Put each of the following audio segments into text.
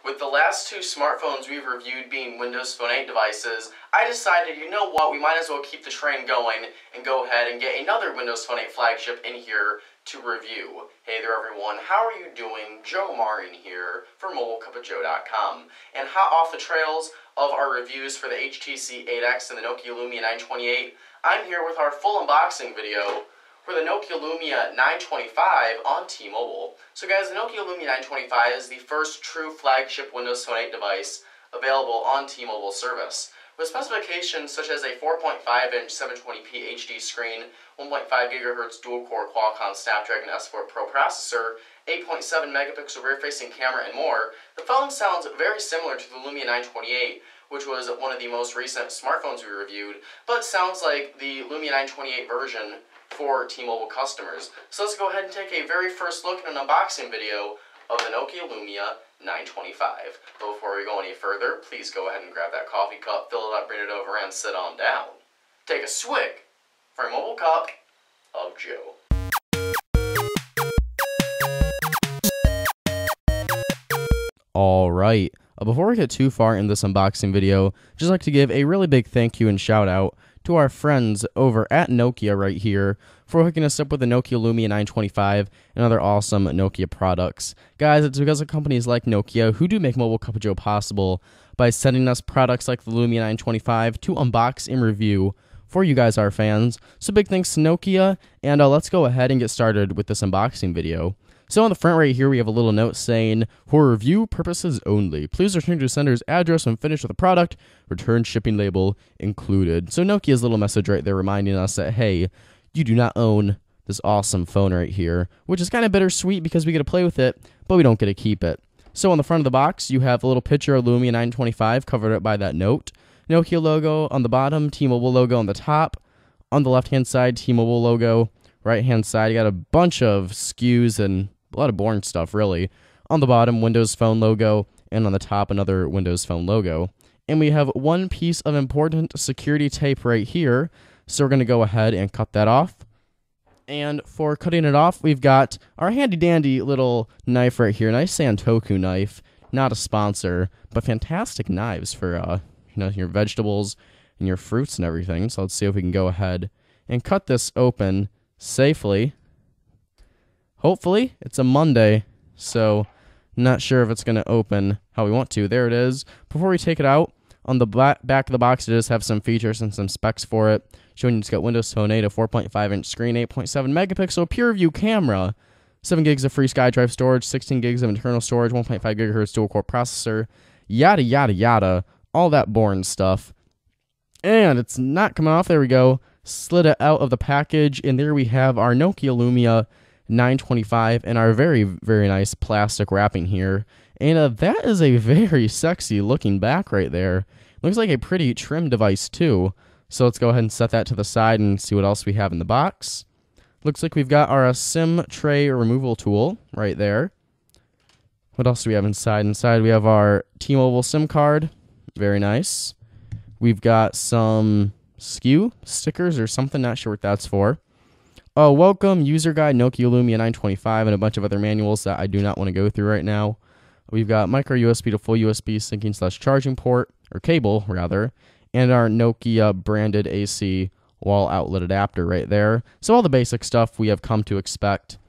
With the last two smartphones we've reviewed being Windows Phone 8 devices, I decided, you know what, we might as well keep the train going and go ahead and get another Windows Phone 8 flagship in here to review. Hey there everyone, how are you doing? Joe Marin here for MobileCupOfJoe.com. And hot off the trails of our reviews for the HTC 8X and the Nokia Lumia 928, I'm here with our full unboxing video for the Nokia Lumia 925 on T-Mobile. So guys, the Nokia Lumia 925 is the first true flagship Windows Phone 8 device available on T-Mobile service. With specifications such as a 4.5-inch 720p HD screen, 1.5 GHz dual-core Qualcomm Snapdragon S4 Pro processor, 8.7 megapixel rear-facing camera, and more, the phone sounds very similar to the Lumia 928, which was one of the most recent smartphones we reviewed, but sounds like the Lumia 928 version for T-Mobile customers. So let's go ahead and take a very first look at an unboxing video of the Nokia Lumia 925. But before we go any further, please go ahead and grab that coffee cup, fill it up, bring it over, and sit on down. Take a swig for a Mobile Cup of Joe. Alright, before we get too far in this unboxing video, just like to give a really big thank you and shout out to our friends over at Nokia right here for hooking us up with the Nokia Lumia 925 and other awesome Nokia products. Guys, it's because of companies like Nokia who do make Mobile Cup of Joe possible by sending us products like the Lumia 925 to unbox and review for you guys, our fans. So big thanks to Nokia, and let's go ahead and get started with this unboxing video. So on the front right here, we have a little note saying, for review purposes only, please return to the sender's address when finished with the product, return shipping label included. So Nokia's little message right there reminding us that, hey, you do not own this awesome phone right here, which is kind of bittersweet because we get to play with it, but we don't get to keep it. So on the front of the box, you have a little picture of Lumia 925 covered up by that note, Nokia logo on the bottom, T-Mobile logo on the top, on the left-hand side, T-Mobile logo, right-hand side, you got a bunch of SKUs and a lot of boring stuff, really. On the bottom, Windows Phone logo, and on the top, another Windows Phone logo. And we have one piece of important security tape right here, so we're going to go ahead and cut that off. And for cutting it off, we've got our handy-dandy little knife right here, nice Santoku knife, not a sponsor, but fantastic knives for your vegetables and your fruits and everything. So let's see if we can go ahead and cut this open safely. Hopefully, it's a Monday, so not sure if it's going to open how we want to. There it is. Before we take it out, on the back of the box, it does have some features and some specs for it, showing it's got Windows Phone 8, a 4.5-inch screen, 8.7 megapixel pure view camera, 7 gigs of free SkyDrive storage, 16 gigs of internal storage, 1.5 gigahertz dual-core processor, yada, yada, yada, all that boring stuff. And it's not coming off. There we go. Slid it out of the package, and there we have our Nokia Lumia 925 and our very, very nice plastic wrapping here. And that is a very sexy looking back right there. Looks like a pretty trim device too. So let's go ahead and set that to the side and see what else we have in the box. Looks like we've got our SIM tray removal tool right there. What else do we have inside? Inside we have our T-Mobile SIM card. Very nice. We've got some SKU stickers or something, not sure what that's for. Welcome, user guide, Nokia Lumia 925, and a bunch of other manuals that I do not want to go through right now. We've got micro USB to full USB syncing / charging port, or cable, rather, and our Nokia branded AC wall outlet adapter right there. So all the basic stuff we have come to expect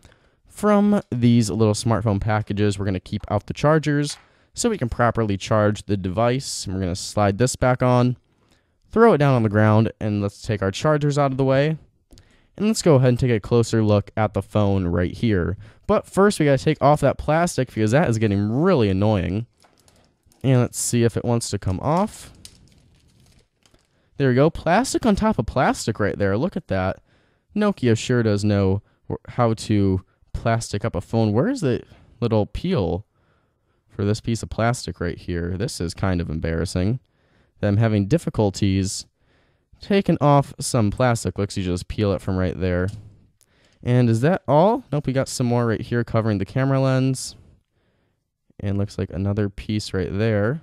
from these little smartphone packages. We're going to keep out the chargers so we can properly charge the device. And we're going to slide this back on, throw it down on the ground, and let's take our chargers out of the way. And let's go ahead and take a closer look at the phone right here. But first, we got to take off that plastic because that is getting really annoying. And let's see if it wants to come off. There we go. Plastic on top of plastic right there. Look at that. Nokia sure does know how to plastic up a phone. Where's the little peel for this piece of plastic right here? This is kind of embarrassing. I'm having difficulties taking off some plastic. Looks you just peel it from right there. And is that all? Nope, we got some more right here covering the camera lens. And looks like another piece right there.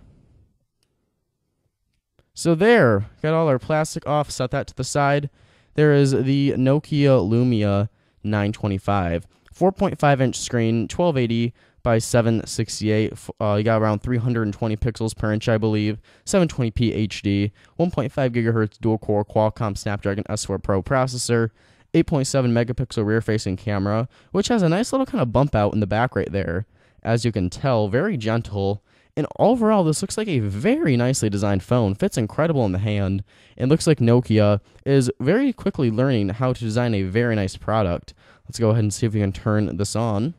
So there, got all our plastic off, set that to the side. There is the Nokia Lumia 925. 4.5-inch screen, 1280 by 768. You got around 320 pixels per inch, I believe. 720p HD, 1.5 gigahertz dual-core Qualcomm Snapdragon S4 Pro processor, 8.7 megapixel rear-facing camera, which has a nice little kind of bump out in the back right there. As you can tell, very gentle. And overall, this looks like a very nicely designed phone. Fits incredible in the hand. It looks like Nokia is very quickly learning how to design a very nice product. Let's go ahead and see if we can turn this on.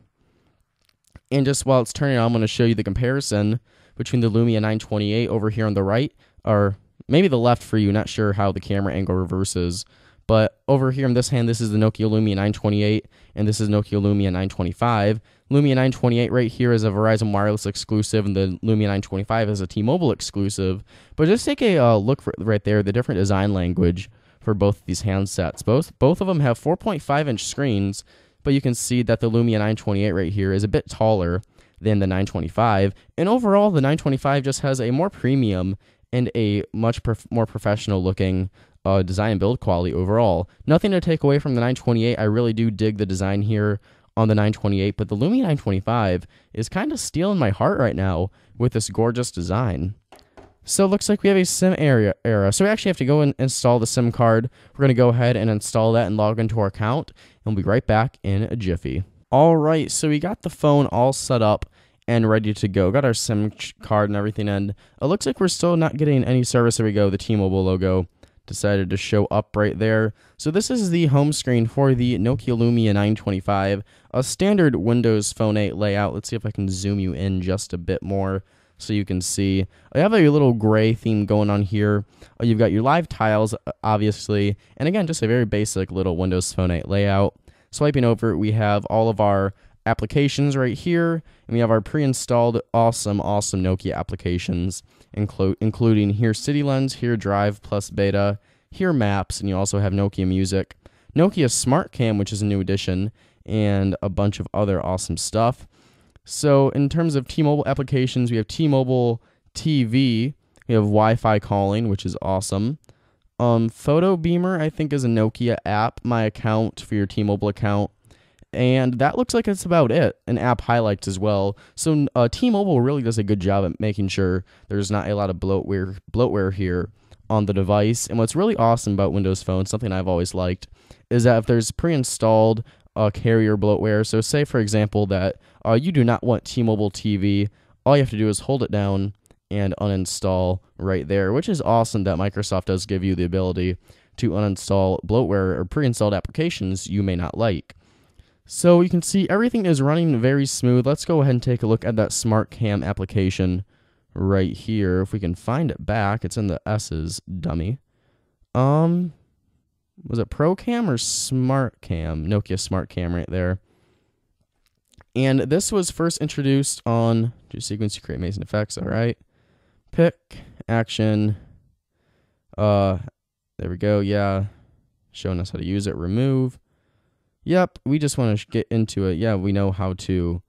And just while it's turning on, I'm going to show you the comparison between the Lumia 928 over here on the right, or maybe the left for you, not sure how the camera angle reverses. But over here in this hand, this is the Nokia Lumia 928, and this is Nokia Lumia 925. Lumia 928 right here is a Verizon Wireless exclusive, and the Lumia 925 is a T-Mobile exclusive. But just take a look right there, the different design language for both these handsets. Both of them have 4.5-inch screens, but you can see that the Lumia 928 right here is a bit taller than the 925. And overall, the 925 just has a more premium and a much more professional looking design and build quality overall. Nothing to take away from the 928. I really do dig the design here on the 928, but the Lumia 925 is kind of stealing my heart right now with this gorgeous design. So it looks like we have a SIM error. So we actually have to go and install the SIM card. We're going to go ahead and install that and log into our account, and we'll be right back in a jiffy. All right, so we got the phone all set up and ready to go. Got our SIM card and everything, and it looks like we're still not getting any service. There we go, the T-Mobile logo decided to show up right there. So this is the home screen for the Nokia Lumia 925, a standard Windows Phone 8 layout. Let's see if I can zoom you in just a bit more so you can see. I have a little gray theme going on here. You've got your live tiles, obviously, and again, just a very basic little Windows Phone 8 layout. Swiping over, we have all of our applications right here, and we have our pre-installed awesome Nokia applications, including here City Lens, here Drive plus Beta, here Maps, and you also have Nokia Music, Nokia Smart Cam, which is a new addition, and a bunch of other awesome stuff. So in terms of T-Mobile applications, we have T-Mobile TV, we have Wi-Fi calling, which is awesome. Photo Beamer, I think, is a Nokia app, My Account for your T-Mobile account. And that looks like it's about it. And app highlights as well. So T-Mobile really does a good job at making sure there's not a lot of bloatware here on the device. And what's really awesome about Windows Phone, something I've always liked, is that if there's pre-installed carrier bloatware, so say for example that you do not want T-Mobile TV, all you have to do is hold it down and uninstall right there, which is awesome that Microsoft does give you the ability to uninstall bloatware or pre-installed applications you may not like. So you can see everything is running very smooth. Let's go ahead and take a look at that Smart Cam application right here. If we can find it back, it's in the S's, dummy. Was it Pro Cam or Smart Cam? Nokia Smart Cam right there. And this was first introduced on do sequence to create amazing effects. All right. Pick, action. There we go. Yeah. Showing us how to use it. Remove. Yep, we just want to get into it. Yeah, we know how to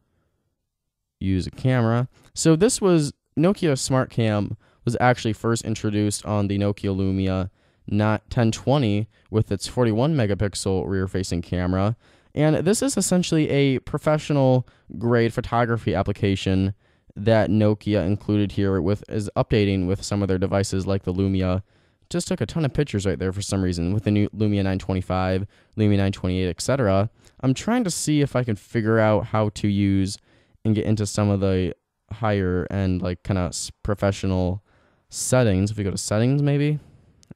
use a camera. So this was Nokia Smart Cam was actually first introduced on the Nokia Lumia 1020 with its 41 megapixel rear-facing camera. And this is essentially a professional grade photography application that Nokia included here is updating with some of their devices like the Lumia. Just took a ton of pictures right there for some reason with the new Lumia 925, Lumia 928, etc. I'm trying to see if I can figure out how to use and get into some of the higher end, like kind of professional settings. If we go to settings, maybe.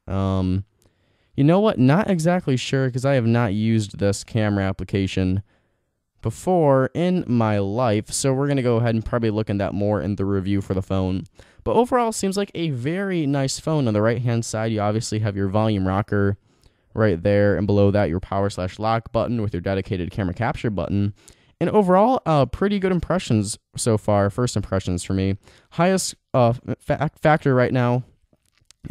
You know what? Not exactly sure because I have not used this camera application before in my life. So we're going to go ahead and probably look at that more in the review for the phone. But overall, it seems like a very nice phone. On the right-hand side, you obviously have your volume rocker right there, and below that, your power/lock button with your dedicated camera capture button. And overall, pretty good impressions so far, first impressions for me. Highest factor right now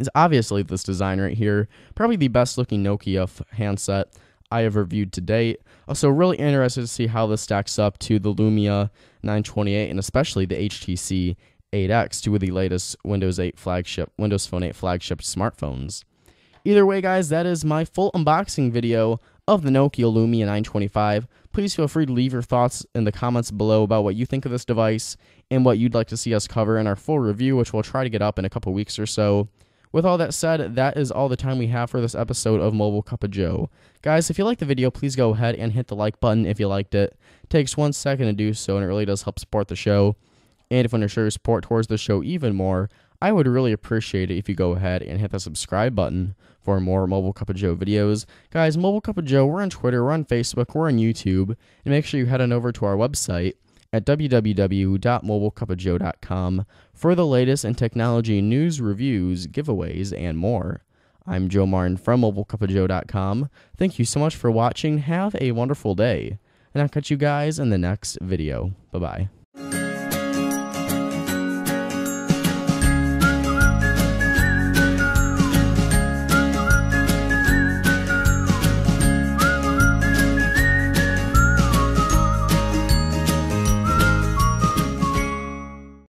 is obviously this design right here. Probably the best-looking Nokia handset I have reviewed to date. Also, really interested to see how this stacks up to the Lumia 928 and especially the HTC 8X, two of the latest Windows Phone 8 flagship smartphones. Either way, guys, that is my full unboxing video of the Nokia Lumia 925. please feel free to leave your thoughts in the comments below about what you think of this device and what you'd like to see us cover in our full review, which we'll try to get up in a couple weeks or so. With all that said, that is all the time we have for this episode of Mobile Cup of Joe. Guys, if you liked the video, please go ahead and hit the like button if you liked it. It takes 1 second to do so, and it really does help support the show. And if you want to show your support towards the show even more, I would really appreciate it if you go ahead and hit the subscribe button for more Mobile Cup of Joe videos. Guys, Mobile Cup of Joe, we're on Twitter, we're on Facebook, we're on YouTube, and make sure you head on over to our website at www.mobilecupofjoe.com for the latest in technology news, reviews, giveaways, and more. I'm Joe Martin from mobilecupofjoe.com. Thank you so much for watching. Have a wonderful day, and I'll catch you guys in the next video. Bye-bye.